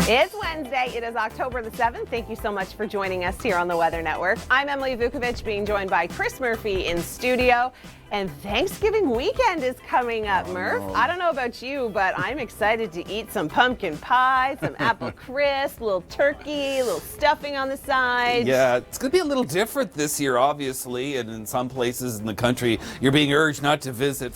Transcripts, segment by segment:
It's Wednesday. It is October the 7th. Thank you so much for joining us here on the Weather Network. I'm Emily Vukovic, being joined by Chris Murphy in studio. And Thanksgiving weekend is coming up, Murph. I don't know about you, but I'm excited to eat some pumpkin pie, some apple crisp, a little turkey, a little stuffing on the side. Yeah, it's going to be a little different this year, obviously. And in some places in the country, you're being urged not to visit,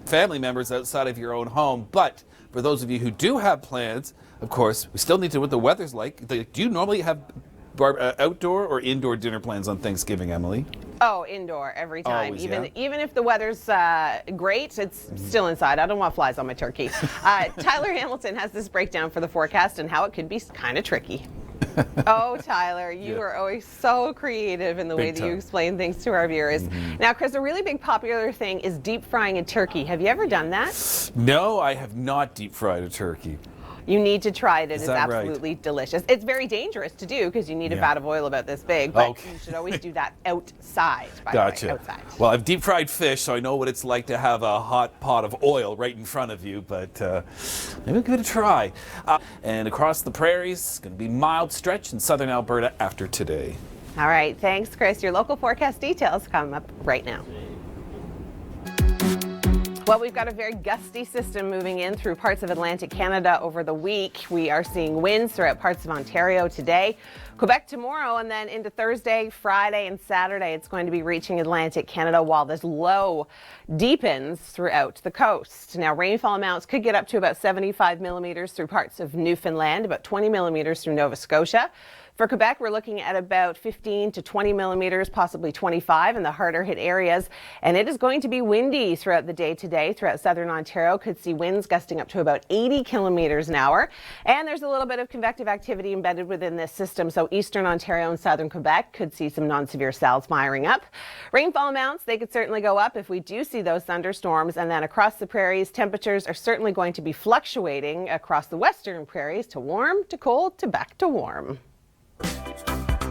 family members outside of your own home. But for those of you who do have plans, of course, we still need to know what the weather's like. Do you normally have outdoor or indoor dinner plans on Thanksgiving, Emily? Oh, indoor every time. Always, even if the weather's great, it's still inside. I don't want flies on my turkey. Tyler Hamilton has this breakdown for the forecast and how it could be kind of tricky. Oh, Tyler, you are always so creative in the way that you explain things to our viewers. Now, Chris, a really big popular thing is deep frying a turkey. Have you ever done that? No, I have not deep fried a turkey. You need to try it. It is absolutely right? Delicious. It's very dangerous to do because you need a vat of oil about this big, but you should always do that outside. Gotcha. Outside. Well, I've deep fried fish, so I know what it's like to have a hot pot of oil right in front of you, but maybe we'll give it a try. And across the prairies, it's going to be mild stretch in southern Alberta after today. All right. Thanks, Chris. Your local forecast details come up right now. Well, we've got a very gusty system moving in through parts of Atlantic Canada over the week. We are seeing winds throughout parts of Ontario today, Quebec tomorrow, and then into Thursday, Friday, and Saturday. It's going to be reaching Atlantic Canada while this low deepens throughout the coast. Now, rainfall amounts could get up to about 75 millimeters through parts of Newfoundland, about 20 millimeters through Nova Scotia. For Quebec, we're looking at about 15 to 20 millimeters, possibly 25 in the harder hit areas. And it is going to be windy throughout the day today. Throughout southern Ontario, could see winds gusting up to about 80 kilometers an hour. And there's a little bit of convective activity embedded within this system. So eastern Ontario and southern Quebec could see some non-severe clouds firing up. Rainfall amounts, they could certainly go up if we do see those thunderstorms. And then across the prairies, temperatures are certainly going to be fluctuating across the western prairies to warm to cold to back to warm.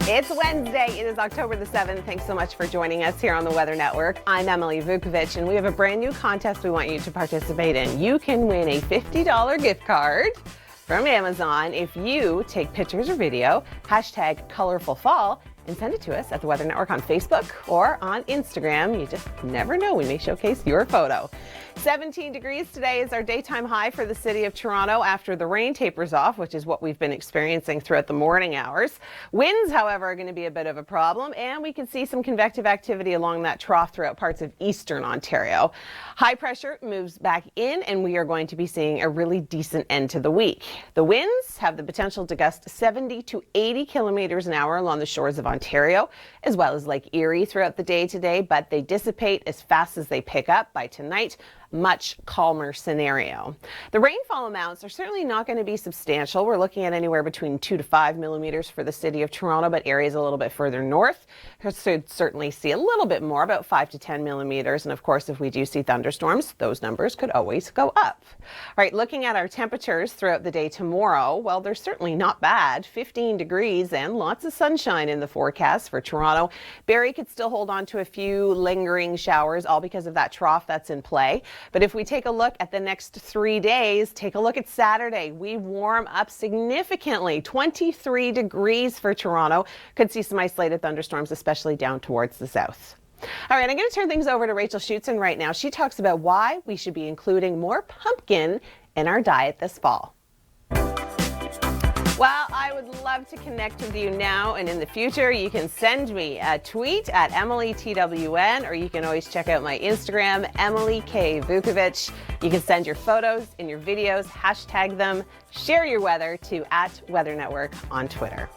It's Wednesday. It is October the 7th. Thanks so much for joining us here on the Weather Network. I'm Emily Vukovic, and we have a brand new contest we want you to participate in. You can win a $50 gift card from Amazon if you take pictures or video, hashtag colorful fall, and send it to us at the Weather Network on Facebook or on Instagram. You just never know. We may showcase your photo. 17 degrees today is our daytime high for the city of Toronto after the rain tapers off, which is what we've been experiencing throughout the morning hours. Winds, however, are going to be a bit of a problem, and we can see some convective activity along that trough throughout parts of eastern Ontario. High pressure moves back in, and we are going to be seeing a really decent end to the week. The winds have the potential to gust 70 to 80 kilometers an hour along the shores of Ontario, as well as Lake Erie throughout the day today, but they dissipate as fast as they pick up by tonight. Much calmer scenario. The rainfall amounts are certainly not going to be substantial. We're looking at anywhere between 2 to 5 millimeters for the city of Toronto, but areas a little bit further north should certainly see a little bit more, about 5 to 10 millimeters. And of course, if we do see thunderstorms, those numbers could always go up. All right, looking at our temperatures throughout the day tomorrow, well, they're certainly not bad. 15 degrees and lots of sunshine in the forecast for Toronto. Barrie could still hold on to a few lingering showers, all because of that trough that's in play. But if we take a look at the next 3 days, take a look at Saturday. We warm up significantly, 23 degrees for Toronto. Could see some isolated thunderstorms, especially down towards the south. All right, I'm going to turn things over to Rachel Schutzen right now. She talks about why we should be including more pumpkin in our diet this fall. Well, I would love to connect with you now and in the future. You can send me a tweet at EmilyTWN, or you can always check out my Instagram, Emily K. Vukovic. You can send your photos and your videos, hashtag them, share your weather to @WeatherNetwork on Twitter.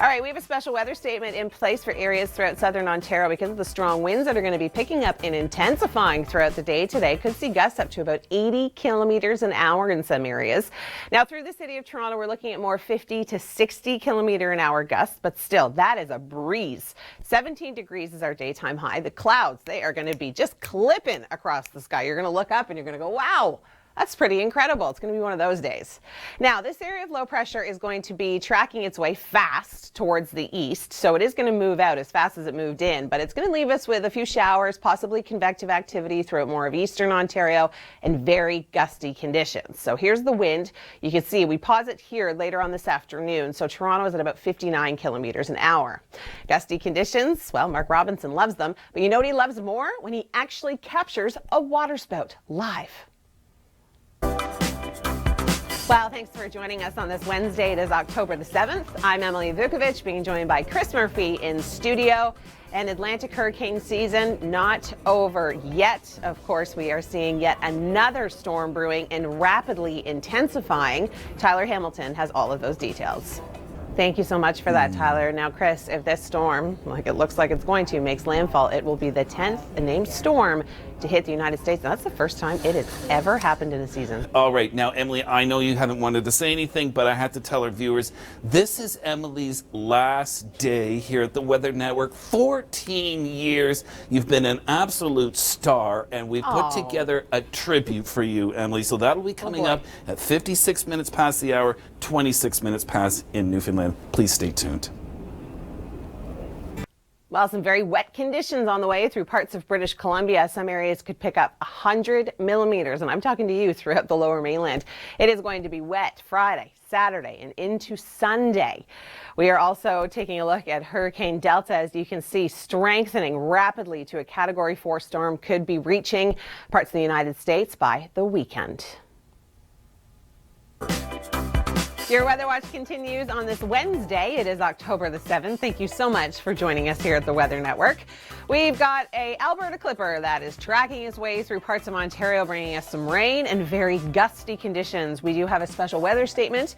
All right, we have a special weather statement in place for areas throughout southern Ontario because of the strong winds that are going to be picking up and intensifying throughout the day today. Could see gusts up to about 80 kilometers an hour in some areas. Now, through the city of Toronto, we're looking at more 50 to 60 kilometer an hour gusts, but still, that is a breeze. 17 degrees is our daytime high. The clouds, they are going to be just clipping across the sky. You're going to look up and you're going to go, wow. That's pretty incredible. It's going to be one of those days. Now, this area of low pressure is going to be tracking its way fast towards the east, so it is going to move out as fast as it moved in, but it's going to leave us with a few showers, possibly convective activity throughout more of eastern Ontario, and very gusty conditions. So here's the wind. You can see we pause it here later on this afternoon, so Toronto is at about 59 kilometers an hour. Gusty conditions, well, Mark Robinson loves them, but you know what he loves more? When he actually captures a waterspout live. Well, thanks for joining us on this Wednesday. It is October the 7th. I'm Emily Vukovic, being joined by Chris Murphy in studio. And Atlantic hurricane season not over yet. Of course, we are seeing yet another storm brewing and rapidly intensifying. Tyler Hamilton has all of those details. Thank you so much for that, Tyler. Now, Chris, if this storm, like it looks like it's going to, makes landfall, it will be the 10th named storm to hit the United States. Now, that's the first time it has ever happened in a season. All right. Now, Emily, I know you haven't wanted to say anything, but I have to tell our viewers, this is Emily's last day here at the Weather Network. 14 years. You've been an absolute star, and we put together a tribute for you, Emily. So that'll be coming up at 56 minutes past the hour, 26 minutes past in Newfoundland. Please stay tuned. Well, some very wet conditions on the way through parts of British Columbia. Some areas could pick up 100 millimeters, and I'm talking to you throughout the lower mainland. It is going to be wet Friday, Saturday, and into Sunday. We are also taking a look at Hurricane Delta. As you can see, strengthening rapidly to a Category 4 storm, could be reaching parts of the United States by the weekend. Your Weather Watch continues on this Wednesday. It is October the 7th. Thank you so much for joining us here at the Weather Network. We've got a Alberta Clipper that is tracking its way through parts of Ontario, bringing us some rain and very gusty conditions. We do have a special weather statement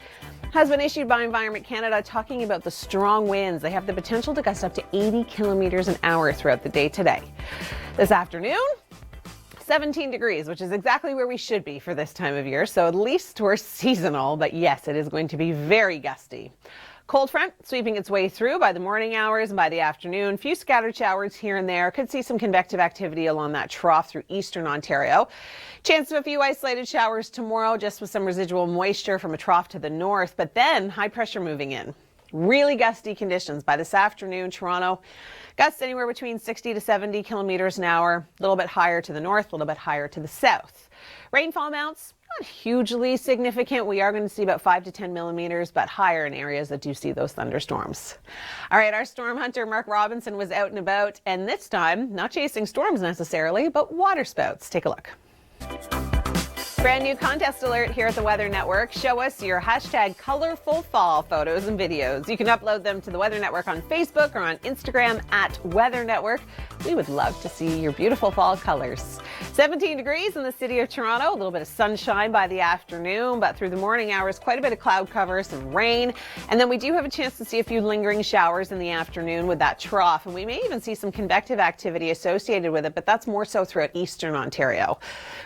has been issued by Environment Canada talking about the strong winds. They have the potential to gust up to 80 kilometers an hour throughout the day today. This afternoon, 17 degrees, which is exactly where we should be for this time of year. So at least we're seasonal, but yes, it is going to be very gusty. Cold front sweeping its way through by the morning hours and by the afternoon. Few scattered showers here and there. Could see some convective activity along that trough through eastern Ontario. Chance of a few isolated showers tomorrow, just with some residual moisture from a trough to the north, but then high pressure moving in. Really gusty conditions by this afternoon. Toronto, gusts anywhere between 60 to 70 kilometers an hour, a little bit higher to the north, a little bit higher to the south. Rainfall amounts, not hugely significant. We are going to see about 5 to 10 millimeters, but higher in areas that do see those thunderstorms. All right, our storm hunter, Mark Robinson, was out and about, and this time, not chasing storms necessarily, but waterspouts. Take a look. Brand new contest alert here at the Weather Network. Show us your hashtag colorful fall photos and videos. You can upload them to the Weather Network on Facebook or on Instagram at Weather Network. We would love to see your beautiful fall colors. 17 degrees in the city of Toronto, a little bit of sunshine by the afternoon, but through the morning hours, quite a bit of cloud cover, some rain. And then we do have a chance to see a few lingering showers in the afternoon with that trough. And we may even see some convective activity associated with it, but that's more so throughout eastern Ontario.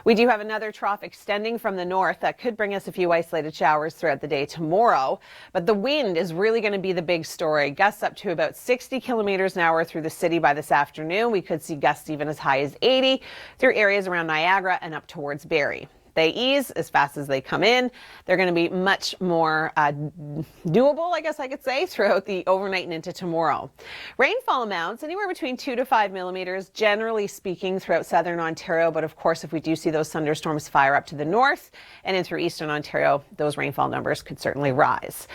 We do have another trough extending from the north that could bring us a few isolated showers throughout the day tomorrow. But the wind is really going to be the big story. Gusts up to about 60 kilometers an hour through the city by this afternoon. We could see gusts even as high as 80 through areas around Niagara and up towards Barrie. They ease as fast as they come in. They're going to be much more doable, I guess I could say, throughout the overnight and into tomorrow. Rainfall amounts anywhere between 2 to 5 millimeters, generally speaking, throughout southern Ontario. But of course, if we do see those thunderstorms fire up to the north and in through eastern Ontario, those rainfall numbers could certainly rise.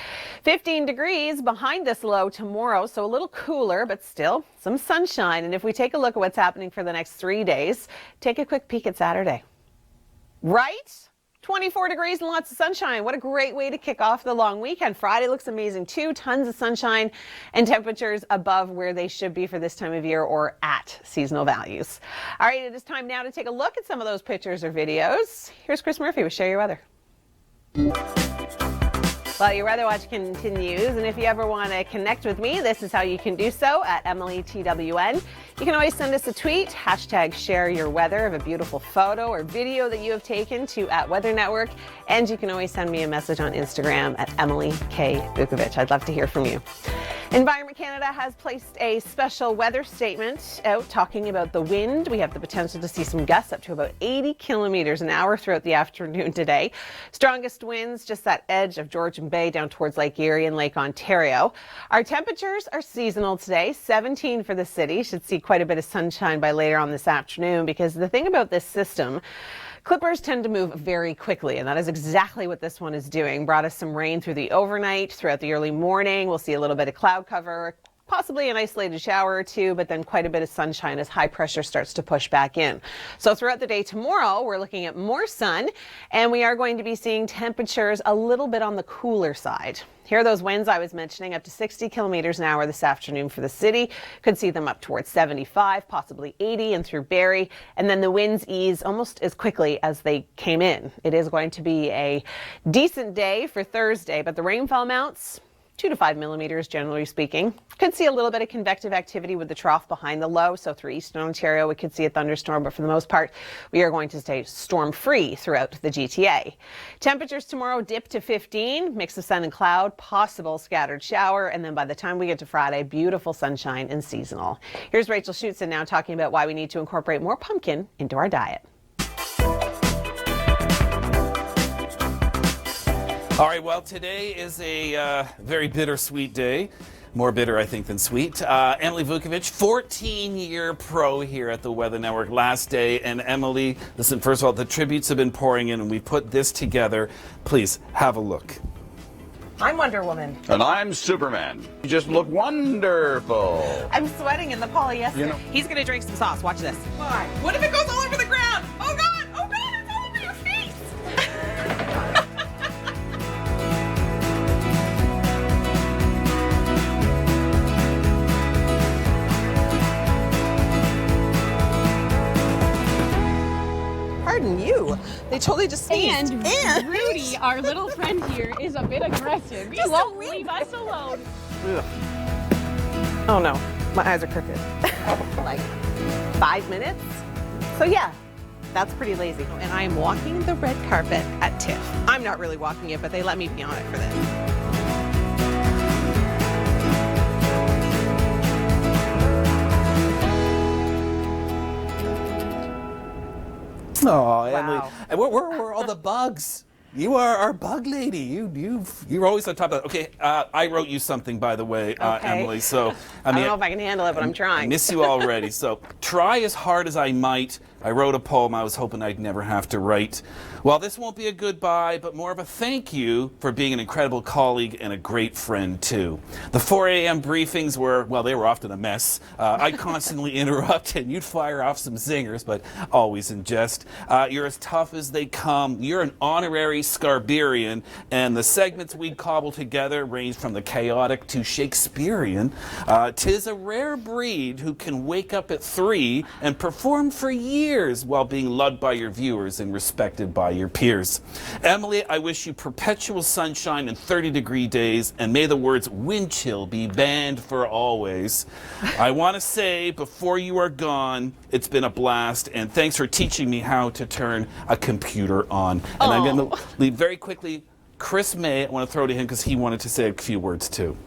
15 degrees behind this low tomorrow, so a little cooler, but still some sunshine. And if we take a look at what's happening for the next 3 days, take a quick peek at Saturday. Right? 24 degrees and lots of sunshine. What a great way to kick off the long weekend. Friday looks amazing too. Tons of sunshine and temperatures above where they should be for this time of year or at seasonal values. All right, it is time now to take a look at some of those pictures or videos. Here's Chris Murphy with Share Your Weather. Well, your Weather Watch continues, and if you ever want to connect with me, this is how you can do so at EmilyTWN. You can always send us a tweet, hashtag share your weather of a beautiful photo or video that you have taken to @Weather Network, and you can always send me a message on Instagram at Emily K. Vukovic. I'd love to hear from you. Environment Canada has placed a special weather statement out talking about the wind. We have the potential to see some gusts up to about 80 kilometers an hour throughout the afternoon today. Strongest winds just that edge of Georgian Bay down towards Lake Erie and Lake Ontario. Our temperatures are seasonal today, 17 for the city. Should see quite a bit of sunshine by later on this afternoon, because the thing about this system, clippers tend to move very quickly, and that is exactly what this one is doing. Brought us some rain through the overnight, throughout the early morning. We'll see a little bit of cloud cover, possibly an isolated shower or two, but then quite a bit of sunshine as high pressure starts to push back in. So throughout the day tomorrow, we're looking at more sun, and we are going to be seeing temperatures a little bit on the cooler side. Here are those winds I was mentioning, up to 60 kilometers an hour this afternoon for the city. Could see them up towards 75, possibly 80 and through Barrie. And then the winds ease almost as quickly as they came in. It is going to be a decent day for Thursday, but the rainfall amounts, 2 to 5 millimeters, generally speaking. Could see a little bit of convective activity with the trough behind the low. So through eastern Ontario, we could see a thunderstorm, but for the most part, we are going to stay storm-free throughout the GTA. Temperatures tomorrow dip to 15, mix of sun and cloud, possible scattered shower, and then by the time we get to Friday, beautiful sunshine and seasonal. Here's Rachel Schutzen now talking about why we need to incorporate more pumpkin into our diet. All right, well, today is a very bittersweet day. More bitter, I think, than sweet. Emily Vukovic, 14-year pro here at the Weather Network, last day. And Emily, listen, first of all, the tributes have been pouring in, and we put this together. Please, have a look. I'm Wonder Woman. And I'm Superman. You just look wonderful. I'm sweating in the polyester. You know, he's going to drink some sauce. Watch this. Why? What if it goes all over the ground? Oh, God! Oh, God! It's all over your face! Pardon you. They totally just sneezed. And Rudy, our little friend here, is a bit aggressive. He won't leave us alone. Oh no, my eyes are crooked. Like 5 minutes? So yeah, that's pretty lazy. And I am walking the red carpet at TIFF. I'm not really walking it, but they let me be on it for this. Oh, Emily, and where are all the bugs? You are our bug lady. You're always on top of that. Okay, I wrote you something, by the way, Emily. So I don't know if I can handle it, but I'm trying. I miss you already. So try as hard as I might. I wrote a poem I was hoping I'd never have to write. Well, this won't be a goodbye, but more of a thank you for being an incredible colleague and a great friend, too. The 4 a.m. briefings were, well, they were often a mess. I'd constantly interrupt, and you'd fire off some zingers, but always in jest. You're as tough as they come. You're an honorary Scarberian, and the segments we'd cobble together range from the chaotic to Shakespearean. 'Tis a rare breed who can wake up at 3 and perform for years while being loved by your viewers and respected by your peers. Emily, I wish you perpetual sunshine and 30-degree days, and may the words wind chill be banned for always. I want to say, before you are gone, it's been a blast, and thanks for teaching me how to turn a computer on. And I'm going to leave very quickly. Chris May, I want to throw to him because he wanted to say a few words too.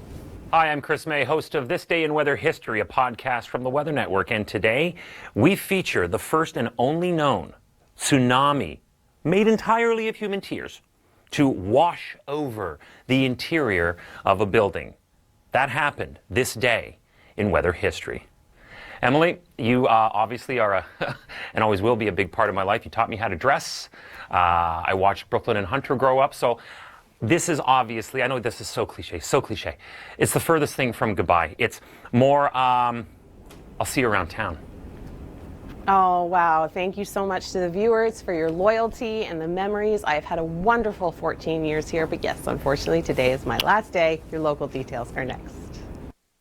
Hi, I'm Chris May, host of This Day in Weather History, a podcast from the Weather Network. And today, we feature the first and only known tsunami made entirely of human tears to wash over the interior of a building. That happened this day in weather history. Emily, you obviously are and always will be a big part of my life. You taught me how to dress. I watched Brooklyn and Hunter grow up. So this is obviously, I know this is so cliche. It's the furthest thing from goodbye. It's more, I'll see you around town. Oh, wow. Thank you so much to the viewers for your loyalty and the memories. I have had a wonderful 14 years here, but yes, unfortunately, today is my last day. Your local details are next.